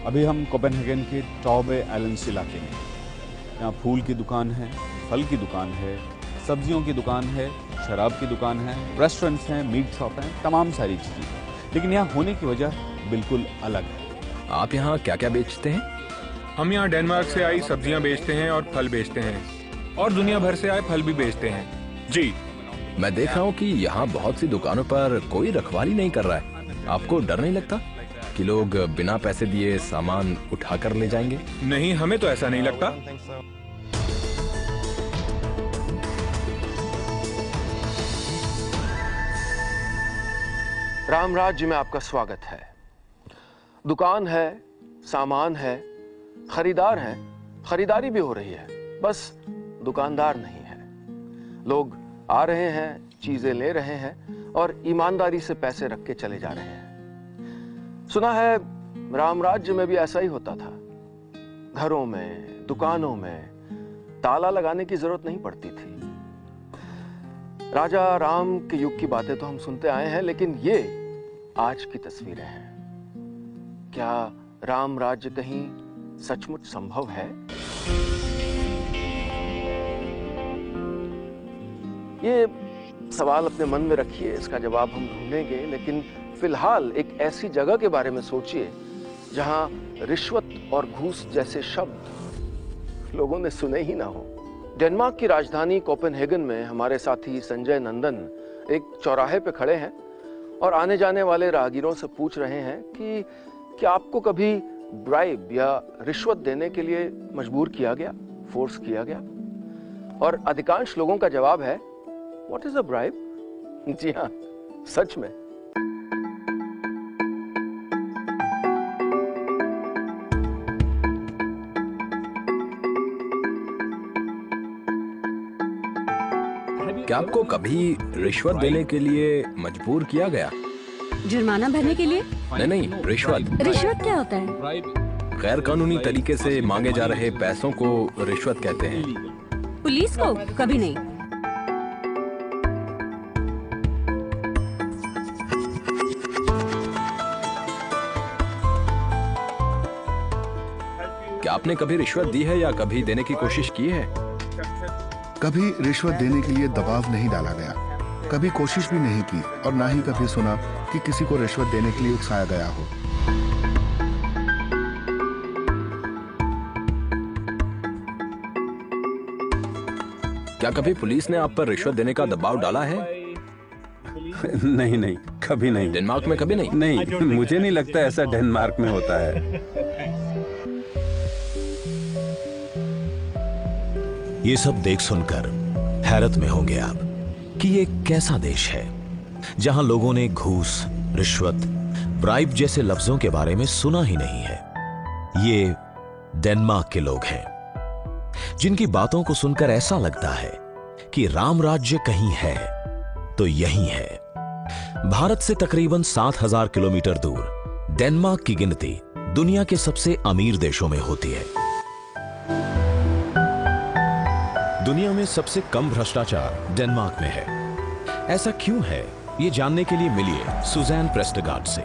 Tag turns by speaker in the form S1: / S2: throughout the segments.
S1: अभी हम कोपेनहेगन के टॉबे आइलैंड्स इलाके में। यहाँ फूल की दुकान है, फल की दुकान है, सब्जियों की दुकान है, शराब की दुकान है, रेस्टोरेंट्स हैं, मीट शॉप हैं, तमाम सारी चीज़ें। लेकिन यहाँ होने की वजह बिल्कुल अलग है।
S2: आप यहाँ क्या क्या बेचते हैं?
S3: हम यहाँ डेनमार्क से आई सब्जियाँ बेचते हैं और फल बेचते हैं, और दुनिया भर से आए फल भी बेचते हैं जी।
S2: मैं देख रहा हूँ कि यहाँ बहुत सी दुकानों पर कोई रखवाली नहीं कर रहा है। आपको डर नहीं लगता कि लोग बिना पैसे दिए सामान उठा कर ले जाएंगे?
S3: नहीं, हमें तो ऐसा नहीं लगता।
S4: राम राज्य में आपका स्वागत है। दुकान है, सामान है, खरीदार है, खरीदारी भी हो रही है, बस दुकानदार नहीं है। लोग आ रहे हैं, चीजें ले रहे हैं और ईमानदारी से पैसे रख के चले जा रहे हैं। सुना है राम राज्य में भी ऐसा ही होता था। घरों में, दुकानों में ताला लगाने की जरूरत नहीं पड़ती थी। राजा राम के युग की बातें तो हम सुनते आए हैं, लेकिन ये आज की तस्वीरें हैं। क्या राम राज्य कहीं सचमुच संभव है? ये सवाल अपने मन में रखिए, इसका जवाब हम ढूंढेंगे। लेकिन फिलहाल एक ऐसी जगह के बारे में सोचिए जहां रिश्वत और घूस जैसे शब्द लोगों ने सुने ही ना हो। डेनमार्क की राजधानी कोपेनहेगन में हमारे साथी संजय नंदन एक चौराहे पे खड़े हैं और आने जाने वाले राहगीरों से पूछ रहे हैं कि क्या आपको कभी ब्राइब या रिश्वत देने के लिए मजबूर किया गया, फोर्स किया गया? और अधिकांश लोगों का जवाब है, व्हाट इज अ ब्राइब? जी हाँ, सच में।
S2: क्या आपको कभी रिश्वत देने के लिए मजबूर किया गया?
S5: जुर्माना भरने के लिए?
S2: नहीं, रिश्वत।
S5: रिश्वत क्या होता है?
S2: गैर कानूनी तरीके से मांगे जा रहे पैसों को रिश्वत कहते हैं।
S5: पुलिस को? कभी नहीं।
S2: क्या आपने कभी रिश्वत दी है या कभी देने की कोशिश की है?
S6: कभी रिश्वत देने के लिए दबाव नहीं डाला गया, कभी कोशिश भी नहीं की और ना ही कभी सुना कि किसी को रिश्वत देने के लिए उकसाया गया हो।
S2: क्या कभी पुलिस ने आप पर रिश्वत देने का दबाव डाला है?
S1: नहीं, कभी नहीं।
S2: डेनमार्क में कभी नहीं?
S1: नहीं, मुझे नहीं लगता ऐसा डेनमार्क में होता है।
S7: ये सब देख सुनकर हैरत में होंगे आप कि ये कैसा देश है जहां लोगों ने घूस, रिश्वत, ब्राइब जैसे लफ्जों के बारे में सुना ही नहीं है। ये डेनमार्क के लोग हैं जिनकी बातों को सुनकर ऐसा लगता है कि राम राज्य कहीं है तो यहीं है। भारत से तकरीबन 7,000 किलोमीटर दूर डेनमार्क की गिनती दुनिया के सबसे अमीर देशों में होती है। दुनिया में सबसे कम भ्रष्टाचार डेनमार्क में है। ऐसा क्यों है, ये जानने के लिए मिलिए सुजैन प्रेस्टगार्ड से।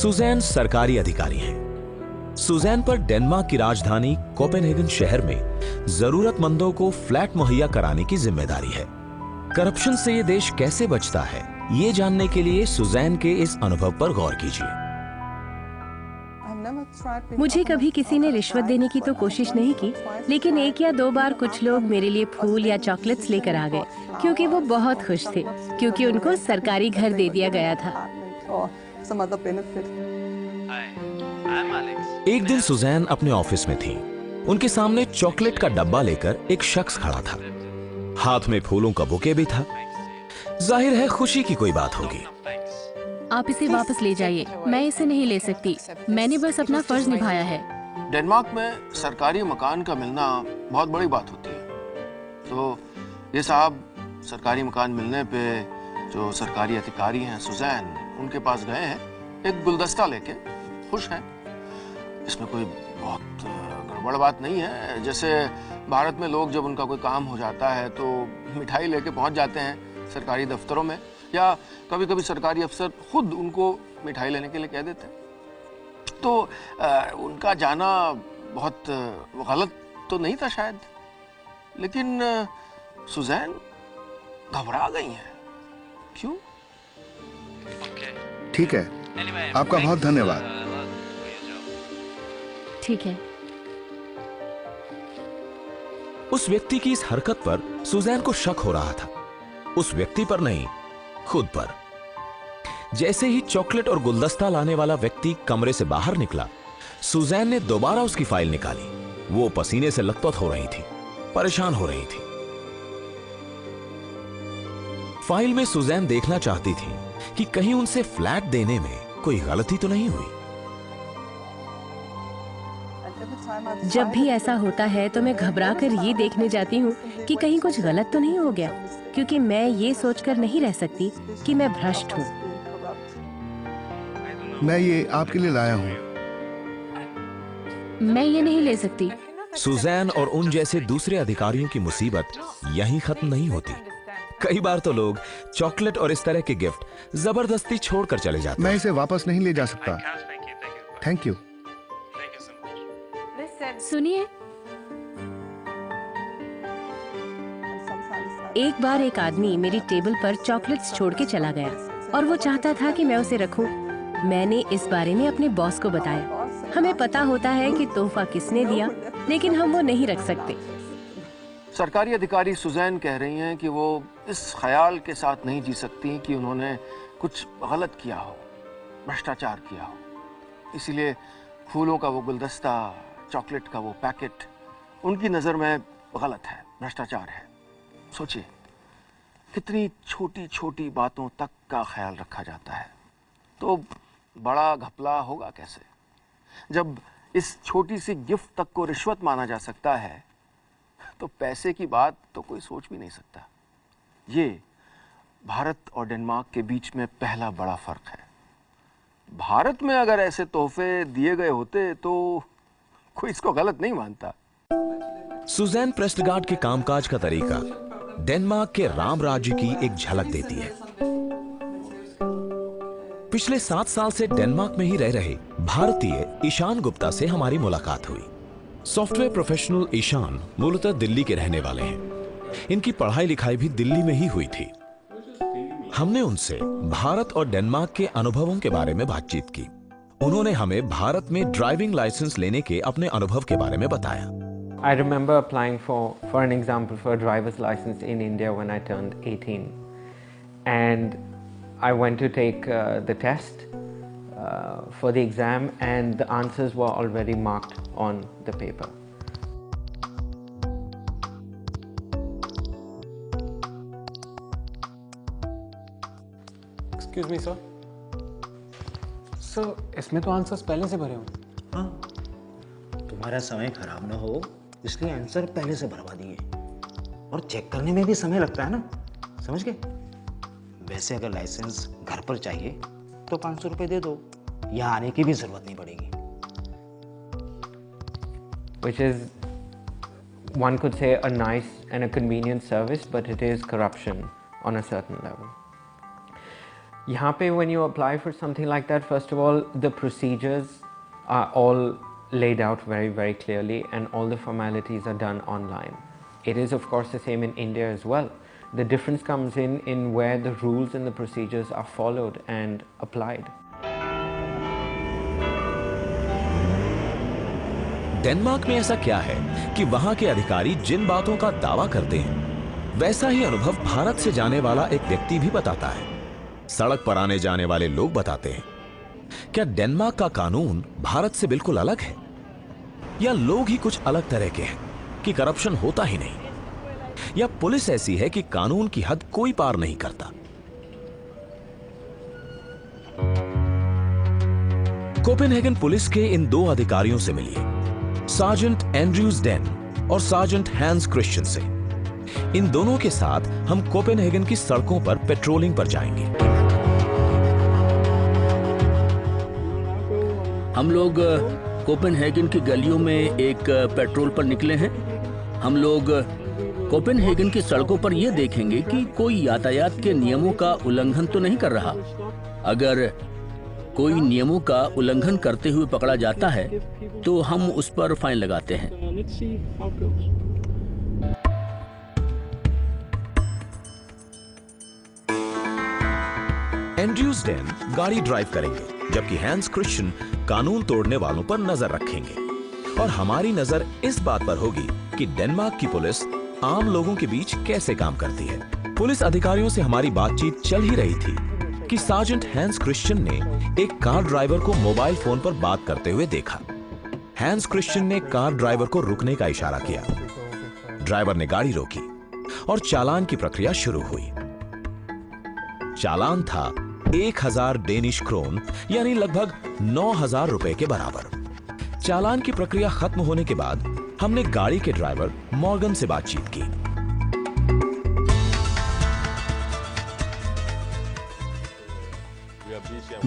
S7: सुजैन सरकारी अधिकारी हैं। सुजैन पर डेनमार्क की राजधानी कोपेनहेगन शहर में जरूरतमंदों को फ्लैट मुहैया कराने की जिम्मेदारी है। करप्शन से ये देश कैसे बचता है, ये जानने के लिए सुजैन के इस अनुभव पर गौर कीजिए।
S5: मुझे कभी किसी ने रिश्वत देने की तो कोशिश नहीं की, लेकिन 1 या 2 बार कुछ लोग मेरे लिए फूल या चॉकलेट्स लेकर आ गए, क्योंकि वो बहुत खुश थे, क्योंकि उनको सरकारी घर दे दिया गया था।
S7: एक दिन सुजैन अपने ऑफिस में थी। उनके सामने चॉकलेट का डब्बा लेकर एक शख्स खड़ा था। हाथ में फूलों का बुके भी था। जाहिर है खुशी की कोई बात होगी।
S5: आप इसे वापस ले जाइए, मैं इसे नहीं ले सकती। मैंने बस अपना फर्ज निभाया है।
S4: डेनमार्क में सरकारी मकान का मिलना बहुत बड़ी बात होती है। तो ये साहब सरकारी मकान मिलने पे जो सरकारी अधिकारी हैं सुजैन, उनके पास गए हैं एक गुलदस्ता लेके, खुश हैं। इसमें कोई बहुत गड़बड़ बात नहीं है। जैसे भारत में लोग जब उनका कोई काम हो जाता है तो मिठाई लेके पहुंच जाते हैं सरकारी दफ्तरों में, या कभी कभी सरकारी अफसर खुद उनको मिठाई लेने के लिए कह देते हैं। तो उनका जाना बहुत गलत तो नहीं था शायद, लेकिन सुजैन घबरा गई हैं। क्यों?
S6: ठीक है, आपका बहुत धन्यवाद।
S5: ठीक है।
S7: उस व्यक्ति की इस हरकत पर सुजैन को शक हो रहा था। उस व्यक्ति पर नहीं, खुद पर। जैसे ही चॉकलेट और गुलदस्ता लाने वाला व्यक्ति कमरे से बाहर निकला, सुजैन ने दोबारा उसकी फाइल निकाली। वो पसीने से लथपथ हो रही थी, परेशान हो रही थी। फाइल में सुजैन देखना चाहती थी कि कहीं उनसे फ्लैट देने में कोई गलती तो नहीं हुई।
S5: जब भी ऐसा होता है तो मैं घबरा कर ये देखने जाती हूँ कि कहीं कुछ गलत तो नहीं हो गया, क्योंकि मैं ये सोचकर नहीं रह सकती कि मैं भ्रष्ट हूँ।
S6: मैं ये आपके लिए लाया हूँ।
S5: मैं ये नहीं ले सकती।
S7: सुजैन और उन जैसे दूसरे अधिकारियों की मुसीबत यहीं खत्म नहीं होती। कई बार तो लोग चॉकलेट और इस तरह के गिफ्ट जबरदस्ती छोड़कर चले जाते हैं।
S6: मैं इसे वापस नहीं ले जा सकता। Thank you.
S5: सुनिए, एक बार एक आदमी मेरी टेबल पर चॉकलेट्स छोड़ के चला गया और वो चाहता था कि मैं उसे रखूं। मैंने इस बारे में अपने बॉस को बताया। हमें पता होता है कि तोहफा किसने दिया, लेकिन हम वो नहीं रख सकते।
S4: सरकारी अधिकारी सुजैन कह रही हैं कि वो इस ख्याल के साथ नहीं जी सकती कि उन्होंने कुछ गलत किया हो, भ्रष्टाचार किया हो। इसीलिए फूलों का वो गुलदस्ता, चॉकलेट का वो पैकेट उनकी नज़र में गलत है, भ्रष्टाचार है। सोचिए, कितनी छोटी छोटी बातों तक का ख्याल रखा जाता है, तो बड़ा घपला होगा कैसे? जब इस छोटी सी गिफ्ट तक को रिश्वत माना जा सकता है, तो पैसे की बात तो कोई सोच भी नहीं सकता। ये भारत और डेनमार्क के बीच में पहला बड़ा फर्क है। भारत में अगर ऐसे तोहफे दिए गए होते तो कोई इसको गलत नहीं मानता।
S7: सुजैन प्रेस्टगार्ड के कामकाज का तरीका डेनमार्क के राम राज्य की एक झलक देती है। पिछले 7 साल से डेनमार्क में ही रह रहे भारतीय ईशान गुप्ता से हमारी मुलाकात हुई। सॉफ्टवेयर प्रोफेशनल ईशान मूलतः दिल्ली के रहने वाले हैं। इनकी पढ़ाई लिखाई भी दिल्ली में ही हुई थी। हमने उनसे भारत और डेनमार्क के अनुभवों के बारे में बातचीत की। उन्होंने हमें भारत में ड्राइविंग लाइसेंस लेने के अपने अनुभव के बारे में बताया।
S8: I remember applying for an example for a driver's license in India when I turned 18, and I went to take the test for the exam, and the answers were already marked on the paper.
S9: Excuse me, sir. Sir, इसमें तो answers पहले से भरे हो।
S10: हाँ, तुम्हारा समय खराब ना हो इसलिए आंसर पहले से भरवा दिए, और चेक करने में भी समय लगता है ना, समझ गए? वैसे अगर लाइसेंस घर पर चाहिए तो 500 रुपये दे दो, यहाँ आने की भी जरूरत नहीं पड़ेगी।
S8: Which is, one could say, a nice and a convenient service, but it is corruption on a certain level. यहाँ पे when you apply for something like that, first of all, the procedures are all laid out very, very clearly, and all the formalities are done online. It is, of course, the same in India as well. The difference comes in where the rules and the procedures are followed and applied.
S7: Denmark में ऐसा क्या है कि वहां के अधिकारी जिन बातों का दावा करते हैं, वैसा ही अनुभव भारत से जाने वाला एक व्यक्ति भी बताता है। सड़क पर आने जाने वाले लोग बताते हैं। क्या डेनमार्क का कानून भारत से बिल्कुल अलग है, या लोग ही कुछ अलग तरह के हैं कि करप्शन होता ही नहीं, या पुलिस ऐसी है कि कानून की हद कोई पार नहीं करता? कोपेनहेगन पुलिस के इन 2 अधिकारियों से मिलिए, सार्जेंट एंड्रयूज डेन और सार्जेंट हैंस क्रिश्चियन से। इन दोनों के साथ हम कोपेनहेगन की सड़कों पर पेट्रोलिंग पर जाएंगे।
S11: हम लोग कोपेनहेगन की गलियों में एक पेट्रोल पर निकले हैं। हम लोग कोपेनहेगन की सड़कों पर यह देखेंगे कि कोई यातायात के नियमों का उल्लंघन तो नहीं कर रहा। अगर कोई नियमों का उल्लंघन करते हुए पकड़ा जाता है तो हम उस पर फाइन लगाते हैं।
S7: एंड्रयूज डेन गाड़ी ड्राइव करेंगे, जबकि हैंस क्रिश्चियन कानून तोड़ने वालों पर नजर रखेंगे। और हमारी नजर इस बात पर होगी कि डेनमार्क की पुलिस आम लोगों के बीच कैसे काम करती है। पुलिस अधिकारियों से हमारी बातचीत चल ही रही थी कि सार्जेंट हैंस क्रिश्चियन ने एक कार ड्राइवर को मोबाइल फोन पर बात करते हुए देखा। हैंस क्रिश्चियन ने कार ड्राइवर को रुकने का इशारा किया। ड्राइवर ने गाड़ी रोकी और चालान की प्रक्रिया शुरू हुई। चालान था 1000 डेनिश क्रोन, यानी लगभग 9000 रुपए के बराबर। चालान की प्रक्रिया खत्म होने के बाद हमने गाड़ी के ड्राइवर मॉर्गन से बातचीत की।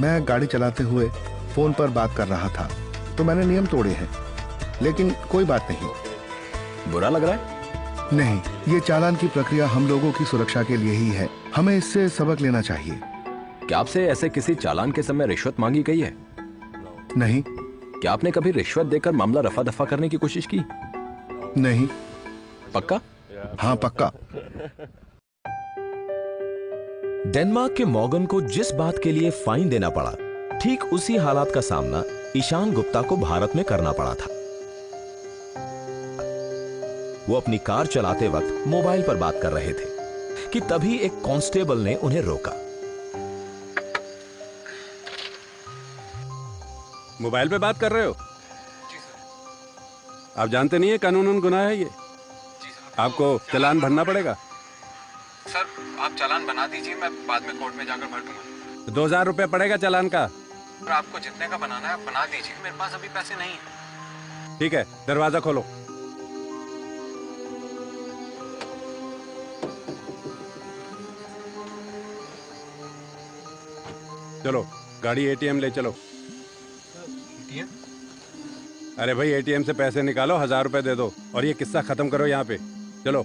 S6: मैं गाड़ी चलाते हुए फोन पर बात कर रहा था तो मैंने नियम तोड़े हैं, लेकिन कोई बात नहीं।
S2: बुरा लग रहा है?
S6: नहीं, ये चालान की प्रक्रिया हम लोगों की सुरक्षा के लिए ही है। हमें इससे सबक लेना चाहिए।
S2: क्या आपसे ऐसे किसी चालान के समय रिश्वत मांगी गई है?
S6: नहीं।
S2: क्या आपने कभी रिश्वत देकर मामला रफा दफा करने की कोशिश की?
S6: नहीं।
S2: पक्का?
S6: हाँ, पक्का।
S7: डेनमार्क के मॉर्गन को जिस बात के लिए फाइन देना पड़ा, ठीक उसी हालात का सामना ईशान गुप्ता को भारत में करना पड़ा था। वो अपनी कार चलाते वक्त मोबाइल पर बात कर रहे थे कि तभी एक कांस्टेबल ने उन्हें रोका।
S12: मोबाइल पे बात कर रहे हो? जी सर। आप जानते नहीं है कानूनन गुनाह है ये? जी सर। आपको चालान भरना पड़ेगा।
S9: सर आप चालान बना दीजिए, मैं बाद में कोर्ट में जाकर भर दूंगा।
S12: 2000 रुपये पड़ेगा चालान का।
S9: सर आपको जितने का बनाना है बना दीजिए, मेरे पास अभी पैसे नहीं है।
S12: ठीक है, दरवाजा खोलो। चलो गाड़ी एटीएम ले चलो।
S9: एटीएम?
S12: अरे भाई एटीएम से पैसे निकालो, 1000 रुपए दे दो और ये किस्सा खत्म करो यहाँ पे। चलो।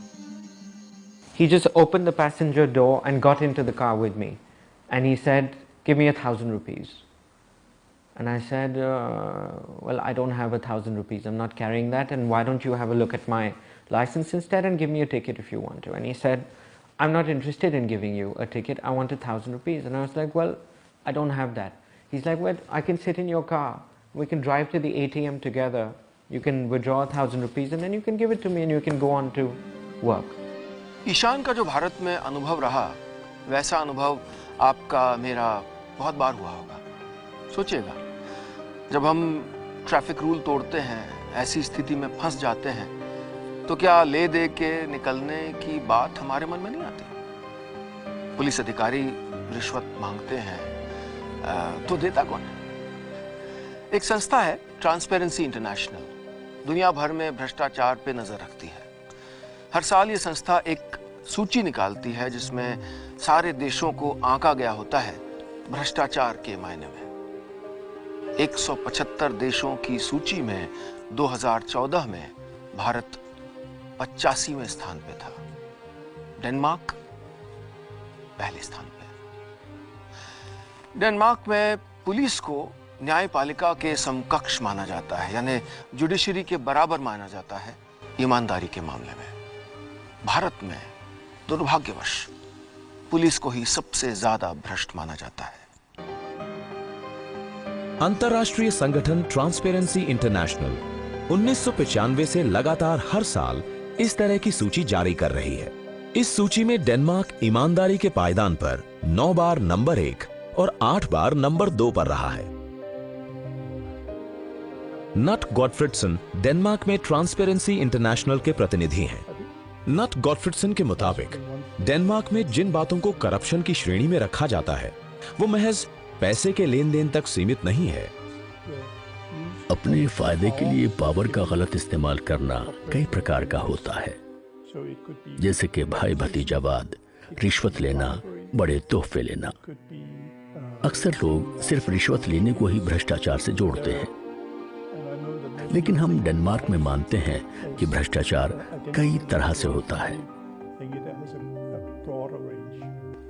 S8: He just opened the passenger door and got into the car with me, and he said, "Give me 1,000 rupees." And I said, "Well, I don't have 1,000 rupees. I'm not carrying that. And why don't you have a look at my license instead and give me a ticket if you want to?" And he said, "I'm not interested in giving you a ticket. I want 1,000 rupees." And I was like, "Well, I don't have that." He's like, "Well, I can sit in your car. We can drive to the ATM together. You can withdraw 1,000 rupees and then you can give it to me and you can go on to work."
S4: Ishan का जो भारत में अनुभव रहा, वैसा अनुभव आपका मेरा बहुत बार हुआ होगा। सोचिएगा, जब हम ट्रैफिक रूल तोड़ते हैं, ऐसी स्थिति में फंस जाते हैं, तो क्या ले दे के निकलने की बात हमारे मन में नहीं आती? पुलिस अधिकारी रिश्वत मांगते हैं तो देता कौन है? एक संस्था है ट्रांसपेरेंसी इंटरनेशनल, दुनिया भर में भ्रष्टाचार पे नजर रखती है। हर साल ये संस्था एक सूची निकालती है जिसमें सारे देशों को आंका गया होता है भ्रष्टाचार के मायने में। 175 देशों की सूची में 2014 में भारत 85वें स्थान पे था। डेनमार्क पहले स्थान पे। डेनमार्क में पुलिस को न्यायपालिका के समकक्ष माना जाता है, यानी जुडिशरी के बराबर माना जाता है ईमानदारी के मामले में। भारत में दुर्भाग्यवश पुलिस को ही सबसे ज्यादा भ्रष्ट माना जाता है।
S7: अंतर्राष्ट्रीय संगठन ट्रांसपेरेंसी इंटरनेशनल 1995 से लगातार हर साल इस तरह की सूची जारी कर रही है। इस सूची में डेनमार्क ईमानदारी के पायदान पर 9 बार नंबर 1 और 8 बार नंबर 2 पर रहा है। नट गॉडफ्रिडसन डेनमार्क में ट्रांसपेरेंसी इंटरनेशनल के प्रतिनिधि हैं। नट गॉडफ्रिडसन के मुताबिक डेनमार्क में जिन बातों को करप्शन की श्रेणी में रखा जाता है वो महज पैसे के लेन देन तक सीमित नहीं है।
S11: अपने फायदे के लिए पावर का गलत इस्तेमाल करना कई प्रकार का होता है, जैसे कि भाई भतीजावाद, रिश्वत लेना, बड़े तोहफे लेना। अक्सर लोग सिर्फ रिश्वत लेने को ही भ्रष्टाचार से जोड़ते हैं, लेकिन हम डेनमार्क में मानते हैं कि भ्रष्टाचार कई तरह से होता है।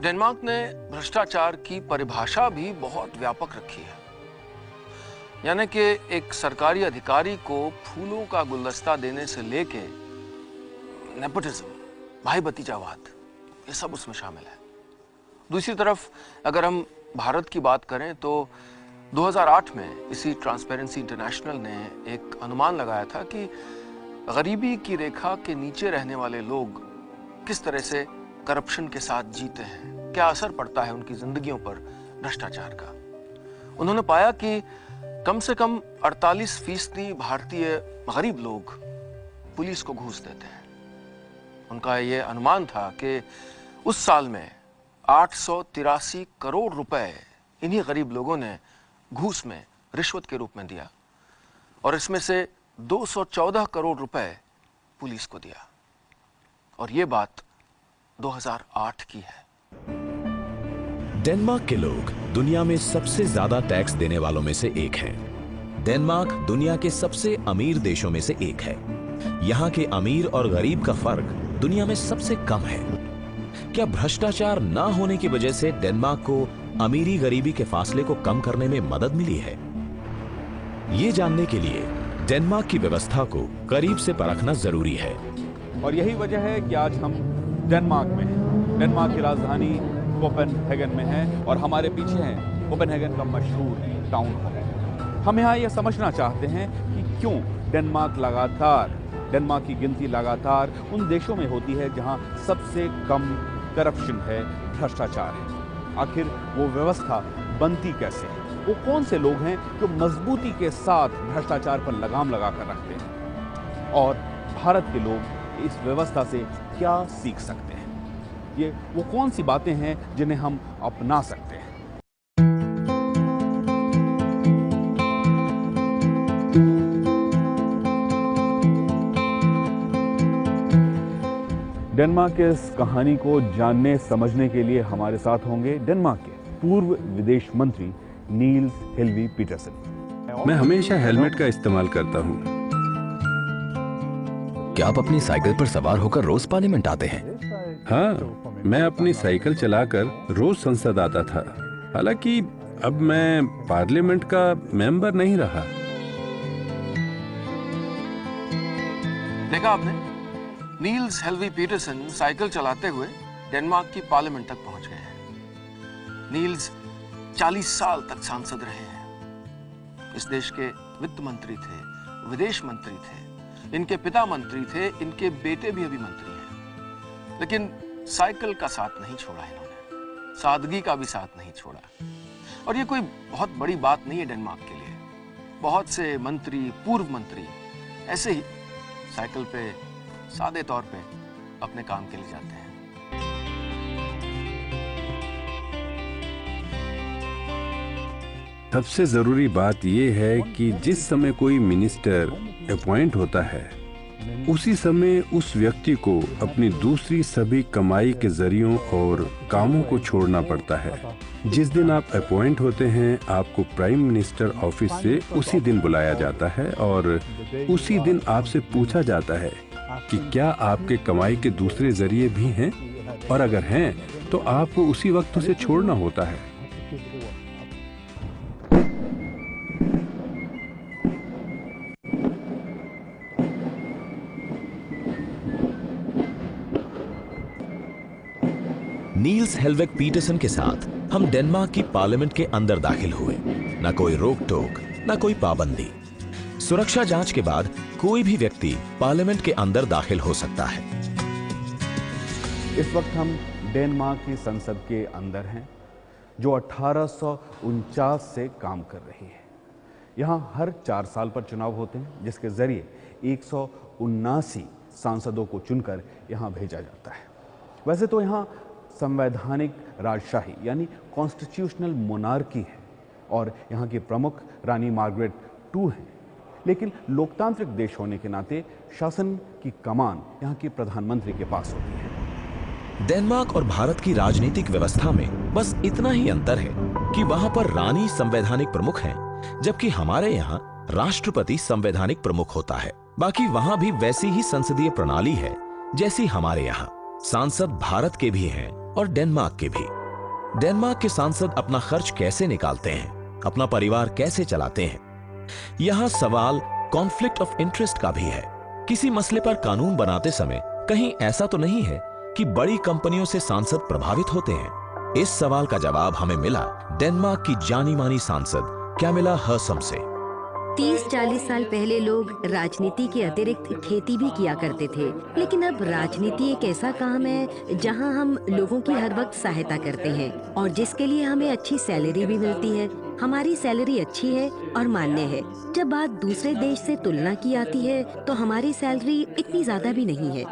S4: डेनमार्क ने भ्रष्टाचार की परिभाषा भी बहुत व्यापक रखी है। यानी कि एक सरकारी अधिकारी को फूलों का गुलदस्ता देने से लेके नेपोटिज्म, भाई भतीजावाद, ये सब उसमें शामिल है। दूसरी तरफ अगर हम भारत की बात करें तो 2008 में इसी ट्रांसपेरेंसी इंटरनेशनल ने एक अनुमान लगाया था कि गरीबी की रेखा के नीचे रहने वाले लोग किस तरह से करप्शन के साथ जीते हैं, क्या असर पड़ता है उनकी जिंदगियों पर भ्रष्टाचार का। उन्होंने पाया कि कम से कम 48% भारतीय गरीब लोग पुलिस को घूस देते हैं। उनका ये अनुमान था कि उस साल में 883 करोड़ रुपए इन्हीं गरीब लोगों ने घूस में, रिश्वत के रूप में दिया, और इसमें से 214 करोड़ रुपए पुलिस को दिया। और ये बात 2008 की है।
S7: डेनमार्क के लोग दुनिया में सबसे ज्यादा टैक्स देने वालों में से एक हैं। डेनमार्क दुनिया के सबसे अमीर देशों में से एक है। यहाँ के अमीर और गरीब का फर्क दुनिया में सबसे कम है। क्या भ्रष्टाचार ना होने की वजह से डेनमार्क को अमीरी गरीबी के फासले को कम करने में मदद मिली है? ये जानने के लिए डेनमार्क की व्यवस्था को करीब से परखना जरूरी है।
S1: और यही वजह है कि आज हम डेनमार्क में हैं। डेनमार्क की राजधानी कोपेनहेगन में है और हमारे पीछे है कोपेनहेगन का मशहूर टाउन हॉल। हम यहाँ यह समझना चाहते हैं कि क्यों डेनमार्क की गिनती लगातार उन देशों में होती है जहाँ सबसे कम करप्शन है, भ्रष्टाचार है। आखिर वो व्यवस्था बनती कैसे है? वो कौन से लोग हैं जो मजबूती के साथ भ्रष्टाचार पर लगाम लगाकर रखते हैं? और भारत के लोग इस व्यवस्था से क्या सीख सकते हैं? ये वो कौन सी बातें हैं जिन्हें हम अपना सकते हैं? डेनमार्क के इस कहानी को जानने समझने के लिए हमारे साथ होंगे डेनमार्क के पूर्व विदेश मंत्री नील्स हेल्वी पीटरसन।
S12: मैं हमेशा हेलमेट का इस्तेमाल करता हूँ।
S2: क्या आप अपनी साइकिल पर सवार होकर रोज पार्लियामेंट आते हैं?
S12: हाँ, मैं अपनी साइकिल चलाकर रोज संसद आता था। हालांकि अब मैं पार्लियामेंट का मेंबर नहीं रहा।
S4: देखा आपने, नील्स हेल्वी पीटरसन साइकिल चलाते हुए डेनमार्क की पार्लियामेंट तक पहुंच गए हैं। नील्स 40 साल तक सांसद रहे हैं। इस देश के वित्त मंत्री थे, विदेश मंत्री थे, इनके पिता मंत्री थे, इनके बेटे भी अभी मंत्री हैं। लेकिन साइकिल का साथ नहीं छोड़ा इन्होंने, सादगी का भी साथ नहीं छोड़ा। और ये कोई बहुत बड़ी बात नहीं है डेनमार्क के लिए। बहुत से मंत्री, पूर्व मंत्री ऐसे ही साइकिल पे सादे तौर पे अपने काम के लिए जाते हैं।
S12: सबसे जरूरी बात यह है कि जिस समय कोई मिनिस्टर अपॉइंट होता है, उसी समय उस व्यक्ति को अपनी दूसरी सभी कमाई के जरियों और कामों को छोड़ना पड़ता है। जिस दिन आप अपॉइंट होते हैं, आपको प्राइम मिनिस्टर ऑफिस से उसी दिन बुलाया जाता है और उसी दिन आपसे पूछा जाता है कि क्या आपके कमाई के दूसरे जरिए भी हैं, और अगर हैं तो आपको उसी वक्त उसे छोड़ना होता है।
S7: नील्स हेल्वेग पीटरसन के साथ हम डेनमार्क की पार्लियामेंट के अंदर दाखिल हुए। न कोई रोक टोक, न कोई पाबंदी। सुरक्षा जांच के बाद कोई भी व्यक्ति पार्लियामेंट के अंदर दाखिल हो सकता है।
S1: इस वक्त हम डेनमार्क की संसद के अंदर हैं, जो 1849 से काम कर रही है। यहाँ हर 4 साल पर चुनाव होते हैं, जिसके जरिए 179 सांसदों को चुनकर यहाँ भेजा जाता है। वैसे तो यहाँ संवैधानिक राजशाही यानी कॉन्स्टिट्यूशनल मोनार्की है और यहाँ की प्रमुख रानी मार्गरेट II हैं, लेकिन लोकतांत्रिक देश होने के नाते शासन की कमान यहाँ की प्रधानमंत्री के पास होती है।
S7: डेनमार्क और भारत की राजनीतिक व्यवस्था में बस इतना ही अंतर है कि वहां पर रानी संवैधानिक प्रमुख हैं, जबकि हमारे यहाँ राष्ट्रपति संवैधानिक प्रमुख होता है। बाकी वहां भी वैसी ही संसदीय प्रणाली है जैसी हमारे यहाँ। सांसद भारत के भी हैं और डेनमार्क के भी। डेनमार्क के सांसद अपना खर्च कैसे निकालते हैं, अपना परिवार कैसे चलाते हैं, यहां सवाल कॉन्फ्लिक्ट ऑफ इंटरेस्ट का भी है। किसी मसले पर कानून बनाते समय कहीं ऐसा तो नहीं है कि बड़ी कंपनियों से सांसद प्रभावित होते हैं? इस सवाल का जवाब हमें मिला डेनमार्क की जानी मानी सांसद कैमिला हर्सम से।
S13: 30-40 साल पहले लोग राजनीति के अतिरिक्त खेती भी किया करते थे, लेकिन अब राजनीति एक ऐसा काम है जहां हम लोगों की हर वक्त सहायता करते हैं और जिसके लिए हमें अच्छी सैलरी भी मिलती है। हमारी सैलरी अच्छी है और मान्य है। जब बात दूसरे देश से तुलना की आती है तो हमारी सैलरी इतनी ज्यादा भी नहीं है।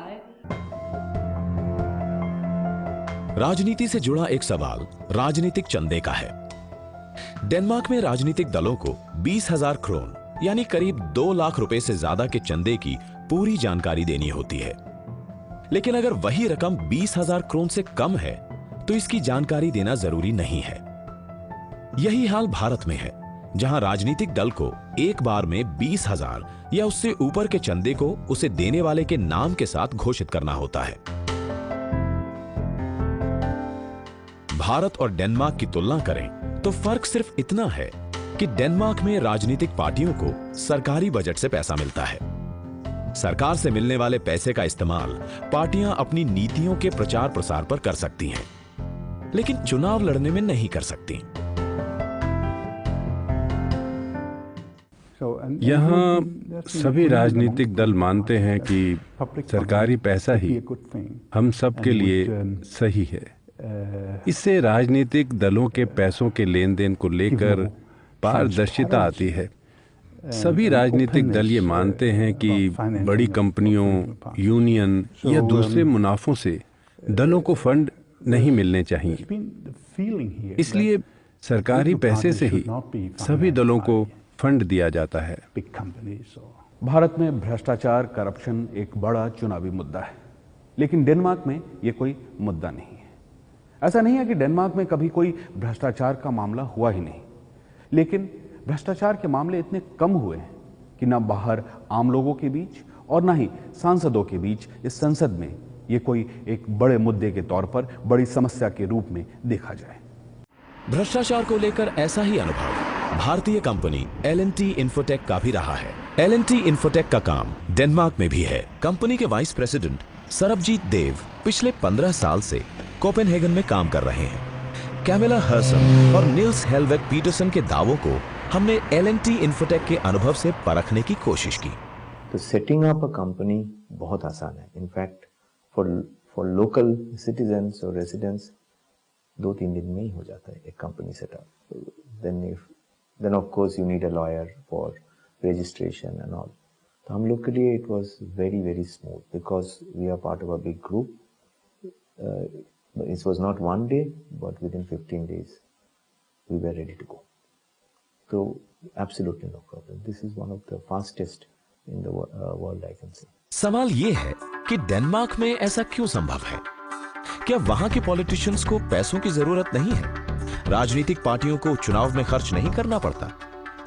S7: राजनीति से जुड़ा एक सवाल राजनीतिक चंदे का है। डेनमार्क में राजनीतिक दलों को 20,000 क्रोन यानी करीब 2 लाख रुपए से ज्यादा के चंदे की पूरी जानकारी देनी होती है। लेकिन अगर वही रकम 20,000 क्रोन से कम है तो इसकी जानकारी देना जरूरी नहीं है। यही हाल भारत में है, जहां राजनीतिक दल को एक बार में 20,000 या उससे ऊपर के चंदे को उसे देने वाले के नाम के साथ घोषित करना होता है। भारत और डेनमार्क की तुलना करें तो फर्क सिर्फ इतना है कि डेनमार्क में राजनीतिक पार्टियों को सरकारी बजट से पैसा मिलता है। सरकार से मिलने वाले पैसे का इस्तेमाल पार्टियां अपनी नीतियों के प्रचार प्रसार पर कर सकती हैं, लेकिन चुनाव लड़ने में नहीं कर सकती।
S12: यहाँ सभी राजनीतिक दल मानते हैं कि सरकारी पैसा ही हम सब के लिए सही है। इससे राजनीतिक दलों के पैसों के लेन देन को लेकर पारदर्शिता आती है। सभी राजनीतिक दल ये मानते हैं कि बड़ी कंपनियों, यूनियन या दूसरे मुनाफों से दलों को फंड नहीं मिलने चाहिए। इसलिए सरकारी पैसे से ही सभी दलों को फंड दिया जाता है।
S1: भारत में भ्रष्टाचार, करप्शन एक बड़ा चुनावी मुद्दा है, लेकिन डेनमार्क में यह कोई मुद्दा नहीं है। ऐसा नहीं है कि डेनमार्क में कभी कोई भ्रष्टाचार का मामला हुआ ही नहीं, लेकिन भ्रष्टाचार के मामले इतने कम हुए हैं कि न बाहर आम लोगों के बीच और न ही सांसदों के बीच इस संसद में ये कोई एक बड़े मुद्दे के तौर पर बड़ी समस्या के रूप में देखा जाए।
S7: भ्रष्टाचार को लेकर ऐसा ही अनुभव भारतीय कंपनी L&T इन्फोटेक का भी रहा है। L&T इन्फोटेक का काम डेनमार्क में भी है। कंपनी के वाइस प्रेसिडेंट सरबजीत देव पिछले 15 साल से कोपेनहेगन में काम कर रहे हैं। कैमिला हर्सम और निल्स हेलवेग पीटरसन के दावों को हमने L&T इन्फोटेक के अनुभव से परखने की कोशिश की।
S14: तो सेटिंग अप अ कंपनी बहुत आसान है। इनफैक्ट फॉर लोकल सिटीजन्स और रेजिडेंट्स 2-3 दिन में ही हो जाता है एक company setup. Then of course you need a lawyer for registration and all. तो हम लोग के लिए it was very very smooth because we are part of a big group. It was not one day, but within 15 days, we were ready to go. So, absolutely no problem. This is one of the fastest in the world, I can say.
S7: सवाल ये है कि Denmark में ऐसा क्यों संभव है? क्या वहां के पॉलिटिशियंस को पैसों की जरूरत नहीं है? राजनीतिक पार्टियों को चुनाव में खर्च नहीं करना पड़ता?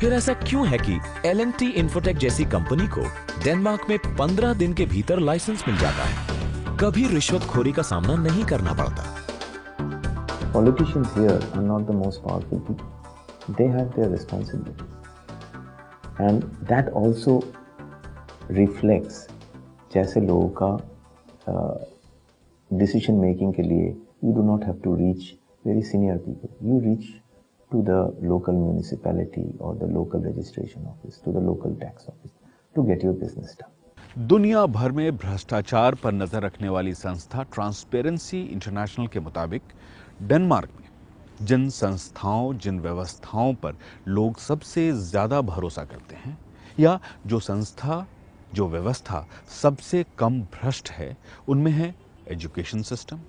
S7: फिर ऐसा क्यों है कि L&T इन्फोटेक जैसी कंपनी को डेनमार्क में 15 दिन के भीतर लाइसेंस मिल जाता है? कभी रिश्वतखोरी का सामना नहीं करना पड़ता।
S14: Politicians here are not the most powerful people. They have their responsibility, and that also reflects जैसे लोगों का decision making के लिए you do not have to reach very senior people. You reach to the local municipality or the local registration office, to the local tax office to get your business done.
S1: दुनिया भर में भ्रष्टाचार पर नजर रखने वाली संस्था ट्रांसपेरेंसी इंटरनेशनल के मुताबिक डेनमार्क में जिन संस्थाओं, जिन व्यवस्थाओं पर लोग सबसे ज्यादा भरोसा करते हैं या जो संस्था, जो व्यवस्था सबसे कम भ्रष्ट है, उनमें है एजुकेशन सिस्टम,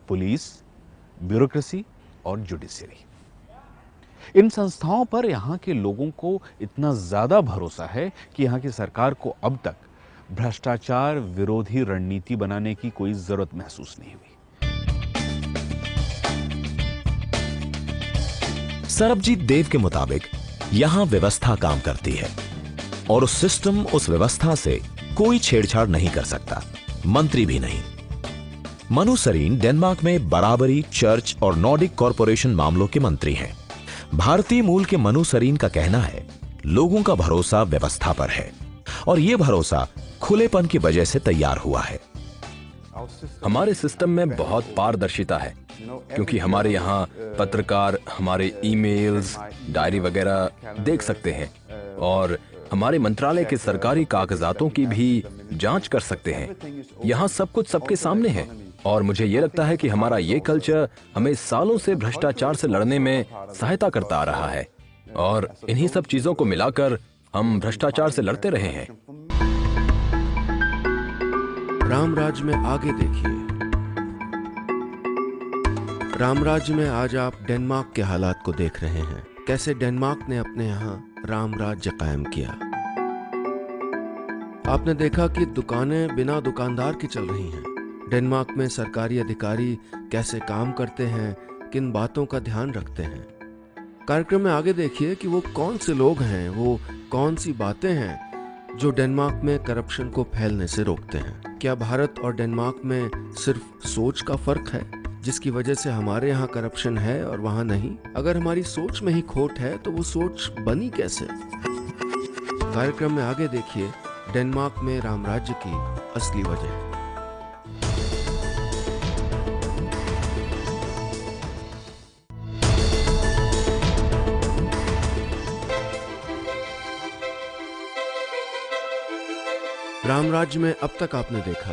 S1: पुलिस, ब्यूरोक्रेसी और जुडिशरी। इन संस्थाओं पर यहाँ के लोगों को इतना ज्यादा भरोसा है कि यहाँ की सरकार को अब तक भ्रष्टाचार विरोधी रणनीति बनाने की कोई जरूरत महसूस नहीं हुई।
S7: सरबजीत देव के मुताबिक यहां व्यवस्था काम करती है और उस सिस्टम, उस व्यवस्था से कोई छेड़छाड़ नहीं कर सकता, मंत्री भी नहीं। मनु सरीन डेनमार्क में बराबरी, चर्च और नॉर्डिक कॉरपोरेशन मामलों के मंत्री हैं। भारतीय मूल के मनु सरीन का कहना है, लोगों का भरोसा व्यवस्था पर है और ये भरोसा खुलेपन की वजह से तैयार हुआ है।
S2: हमारे सिस्टम में बहुत पारदर्शिता है, क्योंकि हमारे यहाँ पत्रकार हमारे ईमेल्स, डायरी वगैरह देख सकते हैं और हमारे मंत्रालय के सरकारी कागजातों की भी जांच कर सकते हैं। यहाँ सब कुछ सबके सामने है और मुझे ये लगता है कि हमारा ये कल्चर हमें सालों से भ्रष्टाचार से लड़ने में सहायता करता आ रहा है और इन्हीं सब चीजों को मिलाकर हम भ्रष्टाचार से लड़ते रहे हैं।
S4: रामराज में आगे देखिए। रामराज में आज आप डेनमार्क के हालात को देख रहे हैं, कैसे डेनमार्क ने अपने यहाँ रामराज्य कायम किया। आपने देखा कि दुकानें बिना दुकानदार की चल रही हैं। डेनमार्क में सरकारी अधिकारी कैसे काम करते हैं, किन बातों का ध्यान रखते हैं। कार्यक्रम में आगे देखिए कि वो कौन से लोग हैं, वो कौन सी बातें हैं जो डेनमार्क में करप्शन को फैलने से रोकते हैं। क्या भारत और डेनमार्क में सिर्फ सोच का फर्क है, जिसकी वजह से हमारे यहाँ करप्शन है और वहाँ नहीं? अगर हमारी सोच में ही खोट है तो वो सोच बनी कैसे? कार्यक्रम में आगे देखिए डेनमार्क में रामराज्य की असली वजह। रामराज्य में अब तक आपने देखा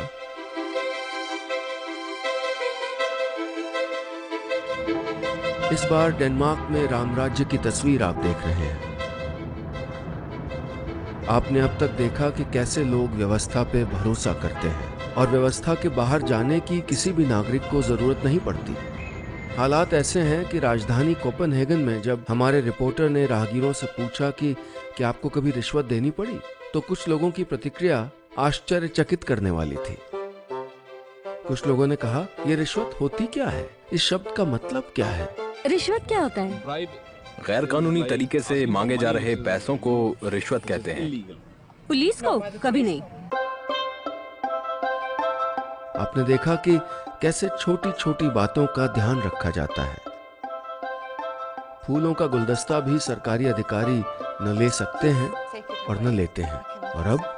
S4: इस बार डेनमार्क में रामराज्य की तस्वीर आप देख रहे हैं। आपने अब तक देखा कि कैसे लोग व्यवस्था पे भरोसा करते हैं और व्यवस्था के बाहर जाने की किसी भी नागरिक को जरूरत नहीं पड़ती। हालात ऐसे हैं कि राजधानी कोपेनहेगन में जब हमारे रिपोर्टर ने राहगीरों से पूछा कि क्या आपको कभी रिश्वत देनी पड़ी, तो कुछ लोगों की प्रतिक्रिया आश्चर्यचकित करने वाली थी। कुछ लोगों ने कहा, ये रिश्वत होती क्या है? इस शब्द का मतलब क्या है?
S13: रिश्वत क्या होता है?
S2: गैर कानूनी तरीके से मांगे जा रहे पैसों को रिश्वत कहते हैं।
S13: पुलिस को कभी नहीं।
S4: आपने देखा कि कैसे छोटी छोटी बातों का ध्यान रखा जाता है। फूलों का गुलदस्ता भी सरकारी अधिकारी न ले सकते हैं और न लेते हैं। और अब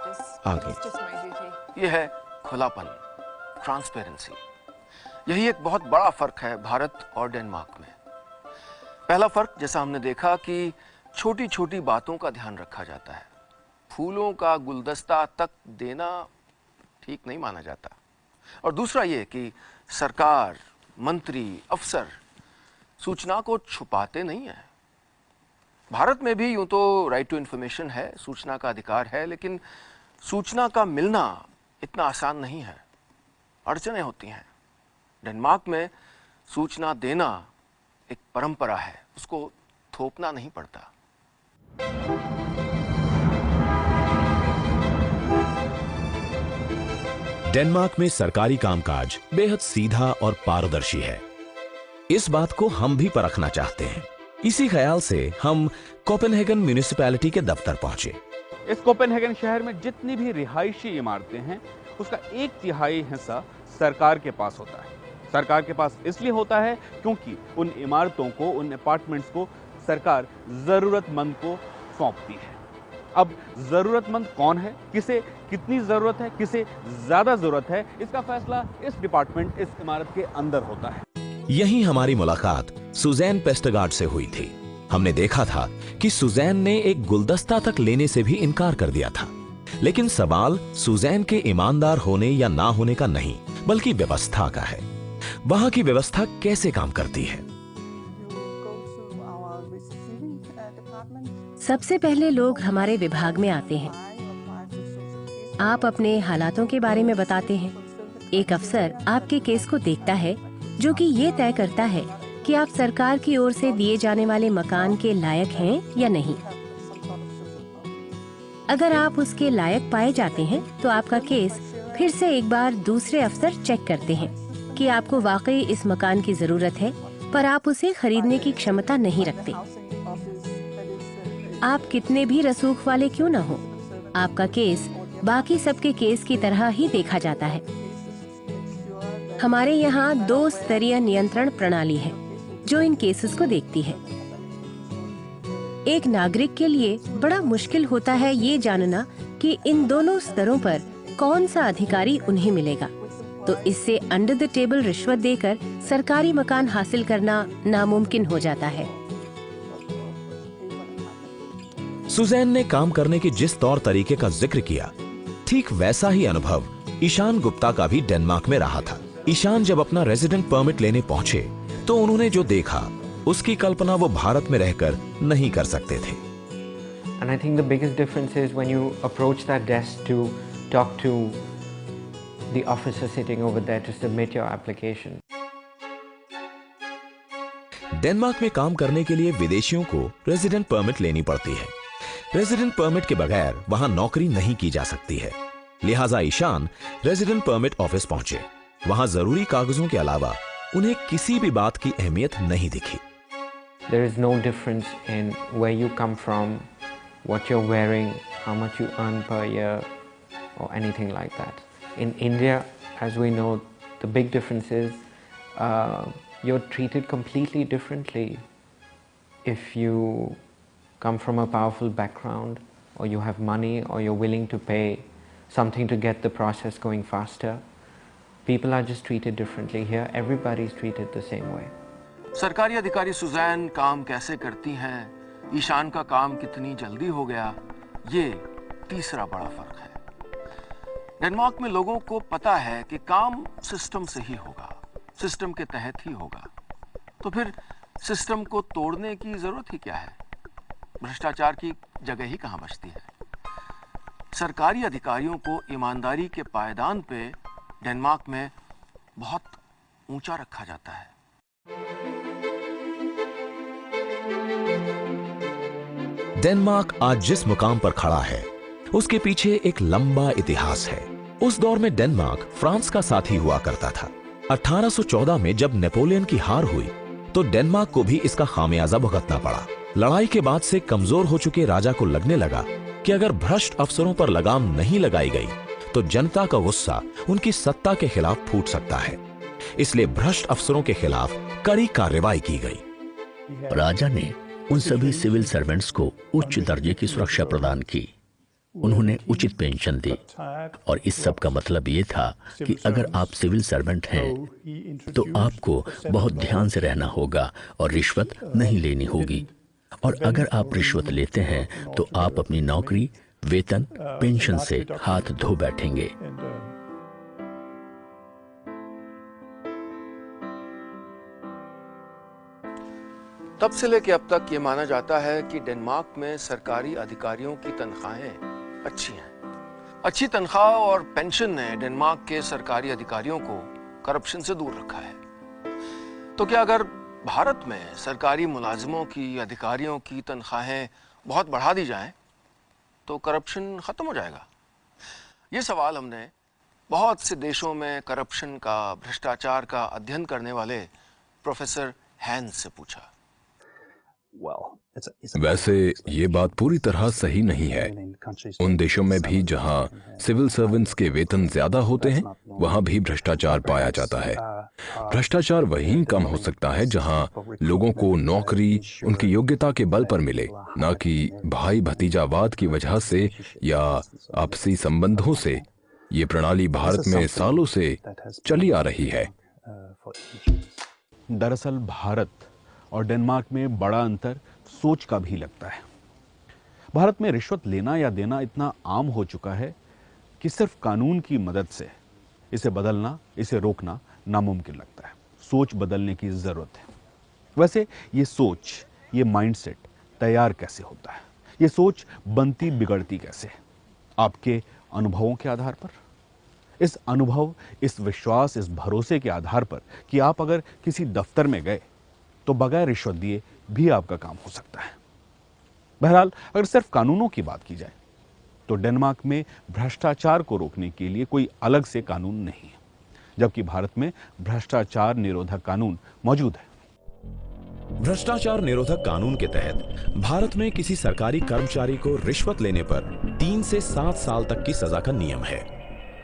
S4: आगे यह है खुलापन, ट्रांसपेरेंसी। यही एक बहुत बड़ा फर्क है भारत और डेनमार्क में। पहला फर्क, जैसा हमने देखा, कि छोटी छोटी बातों का ध्यान रखा जाता है। फूलों का गुलदस्ता तक देना ठीक नहीं माना जाता। और दूसरा ये कि सरकार, मंत्री, अफसर सूचना को छुपाते नहीं है। भारत में भी यूं तो राइट टू इंफॉर्मेशन है, सूचना का अधिकार है, लेकिन सूचना का मिलना इतना आसान नहीं है, अड़चनें होती हैं। डेनमार्क में सूचना देना एक परंपरा है, उसको थोपना नहीं पड़ता।
S7: डेनमार्क में सरकारी कामकाज बेहद सीधा और पारदर्शी है। इस बात को हम भी परखना चाहते हैं। इसी ख्याल से हम कोपेनहेगन म्युनिसिपैलिटी के दफ्तर पहुंचे।
S1: इस कोपेनहेगन शहर में जितनी भी रिहायशी इमारतें हैं, उसका 1/3 हिस्सा सरकार के पास होता है। सरकार के पास इसलिए होता है क्योंकि उन इमारतों को, उन अपार्टमेंट्स को सरकार जरूरतमंद को सौंपती है। अब जरूरतमंद कौन है, किसे कितनी जरूरत है, किसे ज्यादा जरूरत है, इसका फैसला इस डिपार्टमेंट, इस इमारत के अंदर होता है।
S7: यहीं हमारी मुलाकात सुजैन पेस्टगार्ड से हुई थी। हमने देखा था कि सुजैन ने एक गुलदस्ता तक लेने से भी इनकार कर दिया था। लेकिन सवाल सुजैन के ईमानदार होने या ना होने का नहीं, बल्कि व्यवस्था का है। वहां की व्यवस्था कैसे काम करती है?
S5: सबसे पहले लोग हमारे विभाग में आते हैं। आप अपने हालातों के बारे में बताते हैं। एक अफसर आपके केस को देखता है, जो कि ये तय करता है कि आप सरकार की ओर से दिए जाने वाले मकान के लायक हैं या नहीं। अगर आप उसके लायक पाए जाते हैं तो आपका केस फिर से एक बार दूसरे अफसर चेक करते हैं कि आपको वाकई इस मकान की जरूरत है, पर आप उसे खरीदने की क्षमता नहीं रखते। आप कितने भी रसूख वाले क्यों न हो, आपका केस बाकी सबके केस की तरह ही देखा जाता है। हमारे यहाँ 2 स्तरीय नियंत्रण प्रणाली है जो इन केसेस को देखती है। एक नागरिक के लिए बड़ा मुश्किल होता है ये जानना कि इन दोनों स्तरों पर कौन सा अधिकारी उन्हें मिलेगा। तो इससे अंडर द टेबल रिश्वत देकर सरकारी मकान हासिल करना नामुमकिन हो जाता है।
S7: सुजैन ने काम करने के जिस तौर तरीके का जिक्र किया, ठीक वैसा ही अनुभव ईशान गुप्ता का भी डेनमार्क में रहा था। ईशान जब अपना रेजिडेंट परमिट लेने पहुंचे तो उन्होंने जो देखा उसकी कल्पना वो भारत में रहकर नहीं कर सकते थे।
S8: And I think the biggest difference is when you approach that desk to talk to the officer sitting over there to submit your application.
S7: Denmark में काम करने के लिए विदेशियों को रेजिडेंट परमिट लेनी पड़ती है। रेजिडेंट परमिट के बगैर वहां नौकरी नहीं की जा सकती है। लिहाजा ईशान रेजिडेंट परमिट ऑफिस पहुंचे। वहां जरूरी कागजों के अलावा उन्हें किसी भी बात की अहमियत नहीं दिखी।
S8: There is no difference in where you come from, what you're wearing, how much you earn per year, or anything like that. In India, as we know, the big difference is you're treated completely differently if you come from a powerful background, or you have money, or you're willing to pay something to get the process going faster. People are just treated differently. Here, everybody is treated the same way.
S4: सरकारी अधिकारी Suzanne काम कैसे करती हैं, ईशान का काम कितनी जल्दी हो गया, ये तीसरा बड़ा फर्क है। डेनमार्क में लोगों को पता है कि काम सिस्टम से ही होगा, सिस्टम के तहत ही होगा, तो फिर सिस्टम को तोड़ने की जरूरत ही क्या है? भ्रष्टाचार की जगह ही कहां बचती है? सरकारी अधिकारियों को ईमानदारी के पायदान पे डेनमार्क में बहुत ऊंचा रखा जाता है।
S7: डेनमार्क आज जिस मुकाम पर खड़ा है उसके पीछे एक लंबा इतिहास है। उस दौर में डेनमार्क फ्रांस का साथी हुआ करता था। 1814 में जब नेपोलियन की हार हुई तो डेनमार्क को भी इसका खामियाजा भुगतना पड़ा। लड़ाई के बाद से कमजोर हो चुके राजा को लगने लगा कि अगर भ्रष्ट अफसरों पर लगाम नहीं लगाई गई तो जनता का गुस्सा उनकी सत्ता के खिलाफ फूट सकता है। इसलिए भ्रष्ट अफसरों के खिलाफ कड़ी कार्रवाई की गई।
S11: राजा ने उन सभी सिविल सर्वेंट्स को उच्च दर्जे की सुरक्षा प्रदान की। उन्होंने उचित पेंशन दी और इस सब का मतलब ये था कि अगर आप सिविल सर्वेंट हैं तो आपको बहुत ध्यान से रहना होगा और रिश्वत नहीं लेनी होगी। और अगर आप रिश्वत लेते हैं तो आप अपनी नौकरी, वेतन, पेंशन से हाथ धो बैठेंगे।
S4: तब से लेकर अब तक ये माना जाता है कि डेनमार्क में सरकारी अधिकारियों की तनख्वाहें अच्छी हैं। अच्छी तनख्वाह और पेंशन ने डेनमार्क के सरकारी अधिकारियों को करप्शन से दूर रखा है। तो क्या अगर भारत में सरकारी मुलाजिमों की, अधिकारियों की तनख्वाहें बहुत बढ़ा दी जाएं तो करप्शन खत्म हो जाएगा? ये सवाल हमने बहुत से देशों में करप्शन का, भ्रष्टाचार का अध्ययन करने वाले प्रोफेसर हैंस से पूछा।
S2: वैसे ये बात पूरी तरह सही नहीं है। उन देशों में भी जहां सिविल सर्वेंट्स के वेतन ज्यादा होते हैं वहां भी भ्रष्टाचार पाया जाता है। भ्रष्टाचार वहीं कम हो सकता है जहां लोगों को नौकरी उनकी योग्यता के बल पर मिले, न कि भाई भतीजावाद की वजह से या आपसी संबंधों से। ये प्रणाली भारत में सालों से चली आ रही है।
S1: दरअसल भारत और डेनमार्क में बड़ा अंतर सोच का भी लगता है। भारत में रिश्वत लेना या देना इतना आम हो चुका है कि सिर्फ कानून की मदद से इसे बदलना, इसे रोकना नामुमकिन लगता है। सोच बदलने की जरूरत है। वैसे ये सोच, ये माइंडसेट तैयार कैसे होता है? ये सोच बनती बिगड़ती कैसे? आपके अनुभवों के आधार पर। इस अनुभव, इस विश्वास, इस भरोसे के आधार पर कि आप अगर किसी दफ्तर में गए तो बगैर रिश्वत दिए भी आपका काम हो सकता है। बहरहाल अगर सिर्फ कानूनों की बात की जाए तो डेनमार्क में भ्रष्टाचार को रोकने के लिए कोई अलग से कानून नहीं है, जबकि भारत में भ्रष्टाचार निरोधक कानून मौजूद है।
S7: भ्रष्टाचार निरोधक कानून के तहत भारत में किसी सरकारी कर्मचारी को रिश्वत लेने पर 3 से 7 साल तक की सजा का नियम है।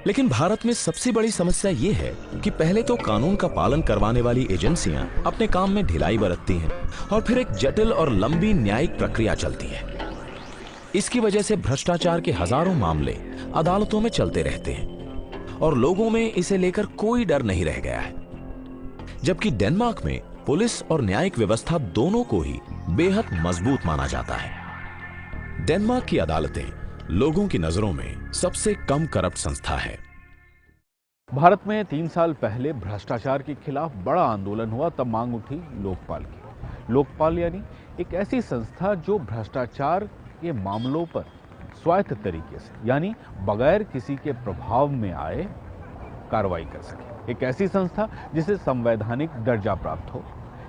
S7: लेकिन भारत में सबसे बड़ी समस्या ये है कि पहले तो कानून का पालन करवाने वाली एजेंसियां अपने काम में ढिलाई बरतती हैं और फिर एक जटिल और लंबी न्यायिक प्रक्रिया चलती है। इसकी वजह से भ्रष्टाचार के हजारों मामले अदालतों में चलते रहते हैं और लोगों में इसे लेकर कोई डर नहीं रह गया है। जबकि डेनमार्क में पुलिस और न्यायिक व्यवस्था दोनों को ही बेहद मजबूत माना जाता है। डेनमार्क की अदालतें लोगों की नजरों में सबसे कम करप्ट संस्था है।
S1: भारत में 3 साल पहले भ्रष्टाचार के खिलाफ बड़ा आंदोलन हुआ, तब मांग उठी लोकपाल की। लोकपाल यानी एक ऐसी संस्था जो भ्रष्टाचार के मामलों पर स्वायत्त तरीके से यानी बगैर किसी के प्रभाव में आए कार्रवाई कर सके। एक ऐसी संस्था जिसे संवैधानिक दर्जा प्राप्त हो।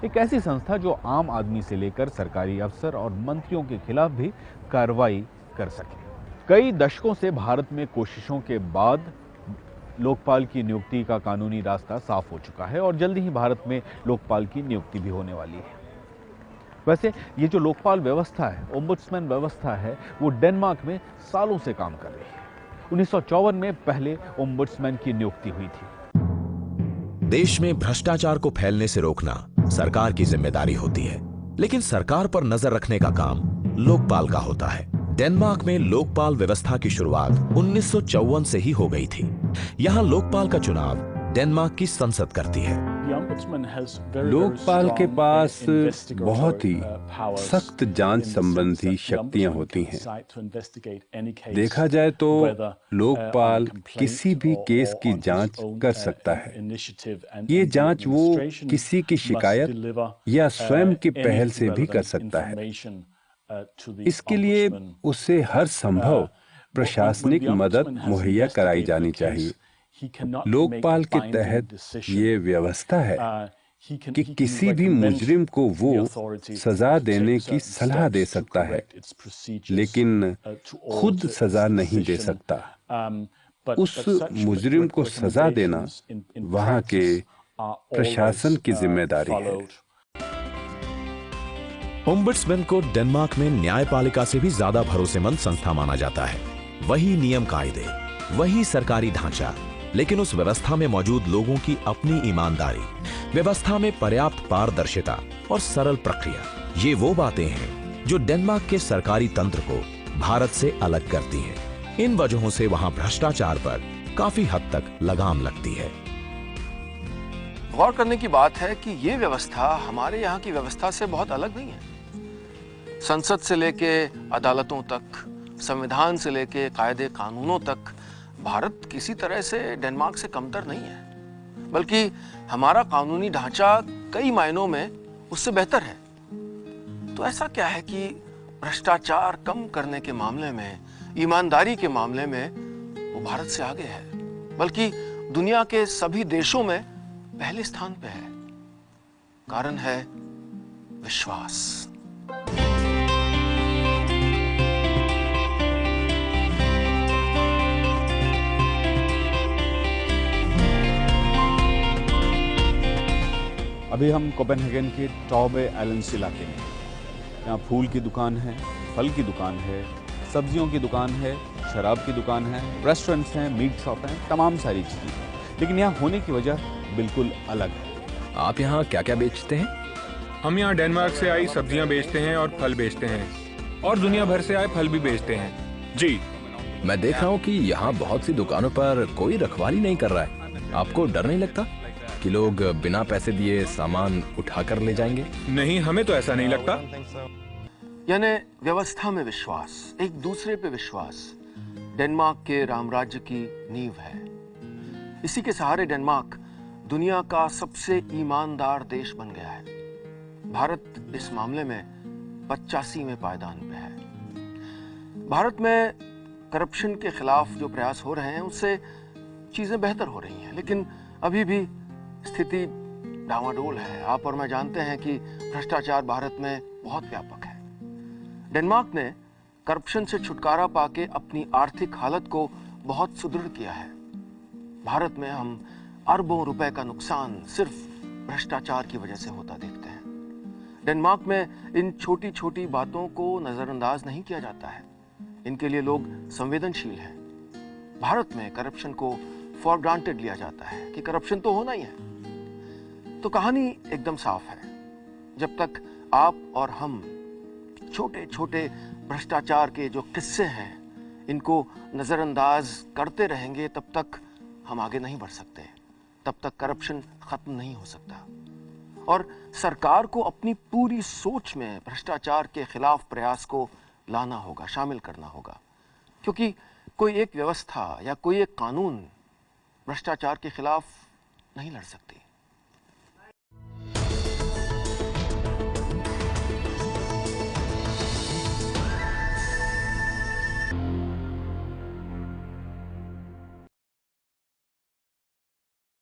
S1: एक ऐसी संस्था जो आम आदमी से लेकर सरकारी अफसर और मंत्रियों के खिलाफ भी कार्रवाई कर सके। कई दशकों से भारत में कोशिशों के बाद लोकपाल की नियुक्ति का कानूनी रास्ता साफ हो चुका है और जल्दी ही भारत में लोकपाल की नियुक्ति भी होने वाली है। वैसे ये जो लोकपाल व्यवस्था है, ओम्बुड्समैन व्यवस्था है, वो डेनमार्क में सालों से काम कर रही है। 1954 में पहले ओम्बुड्समैन की नियुक्ति हुई थी।
S7: देश में भ्रष्टाचार को फैलने से रोकना सरकार की जिम्मेदारी होती है, लेकिन सरकार पर नजर रखने का काम लोकपाल का होता है। डेनमार्क में लोकपाल व्यवस्था की शुरुआत 1954 से ही हो गई थी। यहाँ लोकपाल का चुनाव डेनमार्क की संसद करती है।
S12: लोकपाल के पास बहुत ही सख्त जांच संबंधी शक्तियां होती हैं। देखा जाए तो लोकपाल किसी भी केस की जांच कर सकता है। ये जांच वो किसी की शिकायत या स्वयं की पहल से भी कर सकता है। इसके लिए उसे हर संभव प्रशासनिक मदद मुहैया कराई जानी चाहिए। लोकपाल के तहत ये व्यवस्था है कि किसी भी मुजरिम को वो सजा देने की सलाह दे सकता है, लेकिन खुद सजा नहीं दे सकता। उस मुजरिम को सजा देना वहां के प्रशासन की जिम्मेदारी है।
S7: ओम्बुड्समैन को डेनमार्क में न्यायपालिका से भी ज्यादा भरोसेमंद संस्था माना जाता है। वही नियम कायदे, वही सरकारी ढांचा, लेकिन उस व्यवस्था में मौजूद लोगों की अपनी ईमानदारी, व्यवस्था में पर्याप्त पारदर्शिता और सरल प्रक्रिया, ये वो बातें हैं जो डेनमार्क के सरकारी तंत्र को भारत से अलग करती हैं। इन वजहों से वहां भ्रष्टाचार पर काफी हद तक लगाम लगती है।
S4: गौर करने की बात है कि ये व्यवस्था हमारे यहाँ की व्यवस्था से बहुत अलग नहीं है। संसद से लेके अदालतों तक, संविधान से लेके कायदे कानूनों तक भारत किसी तरह से डेनमार्क से कमतर नहीं है, बल्कि हमारा कानूनी ढांचा कई मायनों में उससे बेहतर है। तो ऐसा क्या है कि भ्रष्टाचार कम करने के मामले में, ईमानदारी के मामले में वो भारत से आगे है, बल्कि दुनिया के सभी देशों में पहले स्थान पे है? कारण है विश्वास।
S1: अभी हम कोपेनहेगन के टॉबे एलेंस इलाके में। यहाँ फूल की दुकान है, फल की दुकान है, सब्जियों की दुकान है, शराब की दुकान है, रेस्टोरेंट्स हैं, मीट शॉप हैं, तमाम सारी चीज़ें हैं। लेकिन यहाँ होने की वजह बिल्कुल अलग है।
S2: आप यहाँ क्या क्या बेचते हैं?
S3: हम यहाँ डेनमार्क से आई सब्जियाँ बेचते हैं और फल बेचते हैं, और दुनिया भर से आए फल भी बेचते हैं। जी,
S2: मैं देख रहा हूँ कि यहाँ बहुत सी दुकानों पर कोई रखवाली नहीं कर रहा है। आपको डर नहीं लगता कि लोग बिना पैसे दिए सामान उठा कर ले जाएंगे?
S3: नहीं, हमें तो ऐसा नहीं लगता।
S4: यानी व्यवस्था में विश्वास, एक दूसरे पे विश्वास, डेनमार्क के रामराज्य की नींव है। इसी के सहारे डेनमार्क दुनिया का सबसे ईमानदार देश बन गया है। भारत इस मामले में 85वें पायदान पे है। भारत में करप्शन के खिलाफ जो प्रयास हो रहे हैं उससे चीजें बेहतर हो रही हैं, लेकिन अभी भी स्थिति डामाडोल है। आप और मैं जानते हैं कि भ्रष्टाचार भारत में बहुत व्यापक है। डेनमार्क ने करप्शन से छुटकारा पाके अपनी आर्थिक हालत को बहुत सुदृढ़ किया है। भारत में हम अरबों रुपए का नुकसान सिर्फ भ्रष्टाचार की वजह से होता देखते हैं। डेनमार्क में इन छोटी छोटी बातों को नजरअंदाज नहीं किया जाता है। इनके लिए लोग संवेदनशील हैं। भारत में करप्शन को फॉर ग्रांटेड लिया जाता है कि करप्शन तो होना ही है। तो कहानी एकदम साफ है, जब तक आप और हम छोटे छोटे भ्रष्टाचार के जो किस्से हैं इनको नज़रअंदाज करते रहेंगे, तब तक हम आगे नहीं बढ़ सकते, तब तक करप्शन खत्म नहीं हो सकता। और सरकार को अपनी पूरी सोच में भ्रष्टाचार के खिलाफ प्रयास को लाना होगा, शामिल करना होगा, क्योंकि कोई एक व्यवस्था या कोई एक कानून भ्रष्टाचार के खिलाफ नहीं लड़ सकती।